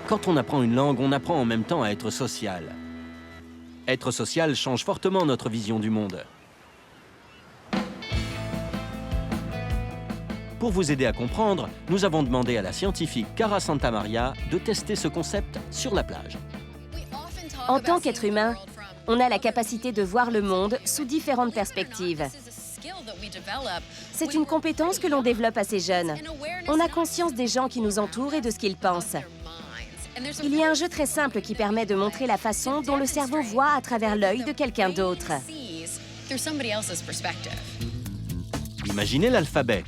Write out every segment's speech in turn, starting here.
Quand on apprend une langue, on apprend en même temps à être social. Être social change fortement notre vision du monde. Pour vous aider à comprendre, nous avons demandé à la scientifique Cara Santamaria de tester ce concept sur la plage. En tant qu'être humain, on a la capacité de voir le monde sous différentes perspectives. C'est une compétence que l'on développe assez jeune. On a conscience des gens qui nous entourent et de ce qu'ils pensent. Il y a un jeu très simple qui permet de montrer la façon dont le cerveau voit à travers l'œil de quelqu'un d'autre. Imaginez l'alphabet.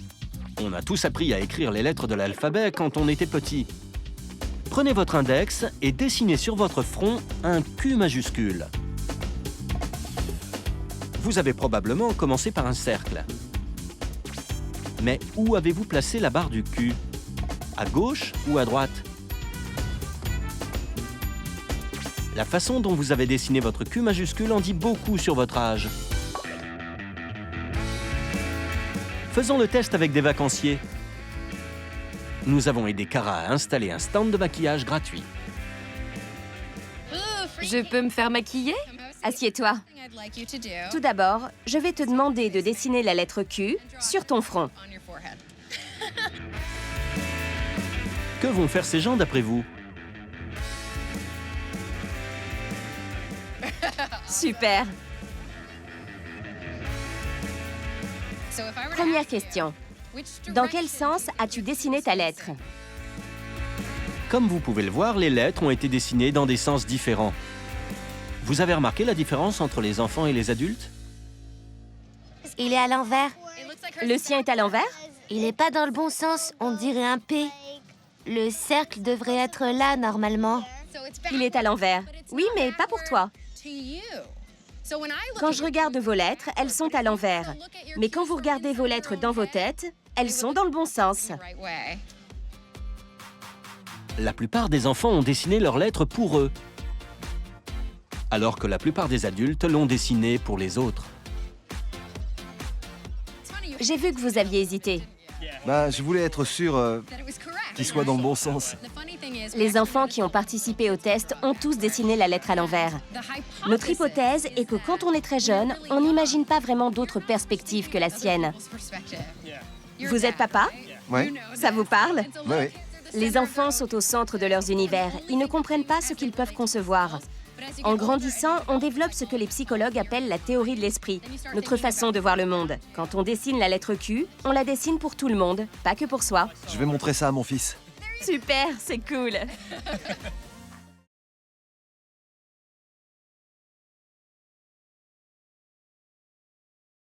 On a tous appris à écrire les lettres de l'alphabet quand on était petit. Prenez votre index et dessinez sur votre front un Q majuscule. Vous avez probablement commencé par un cercle. Mais où avez-vous placé la barre du Q? À gauche ou à droite? La façon dont vous avez dessiné votre Q majuscule en dit beaucoup sur votre âge. Faisons le test avec des vacanciers. Nous avons aidé Cara à installer un stand de maquillage gratuit. Je peux me faire maquiller? Assieds-toi. Tout d'abord, je vais te demander de dessiner la lettre Q sur ton front. Que vont faire ces gens d'après vous? Super. Première question. Dans quel sens as-tu dessiné ta lettre? Comme vous pouvez le voir, les lettres ont été dessinées dans des sens différents. Vous avez remarqué la différence entre les enfants et les adultes? Il est à l'envers. Le sien est à l'envers? Il n'est pas dans le bon sens, on dirait un P. Le cercle devrait être là, normalement. Il est à l'envers. Oui, mais pas pour toi. Quand je regarde vos lettres, elles sont à l'envers. Mais quand vous regardez vos lettres dans vos têtes, elles sont dans le bon sens. La plupart des enfants ont dessiné leurs lettres pour eux, alors que la plupart des adultes l'ont dessiné pour les autres. J'ai vu que vous aviez hésité. Je voulais être sûr qu'il soit dans le bon sens. Les enfants qui ont participé au test ont tous dessiné la lettre à l'envers. Notre hypothèse est que quand on est très jeune, on n'imagine pas vraiment d'autres perspectives que la sienne. Vous êtes papa? Ouais, Ça vous parle? ouais. Les enfants sont au centre de leurs univers. Ils ne comprennent pas ce qu'ils peuvent concevoir. En grandissant, on développe ce que les psychologues appellent la théorie de l'esprit, notre façon de voir le monde. Quand on dessine la lettre Q, on la dessine pour tout le monde, pas que pour soi. Je vais montrer ça à mon fils. Super, c'est cool.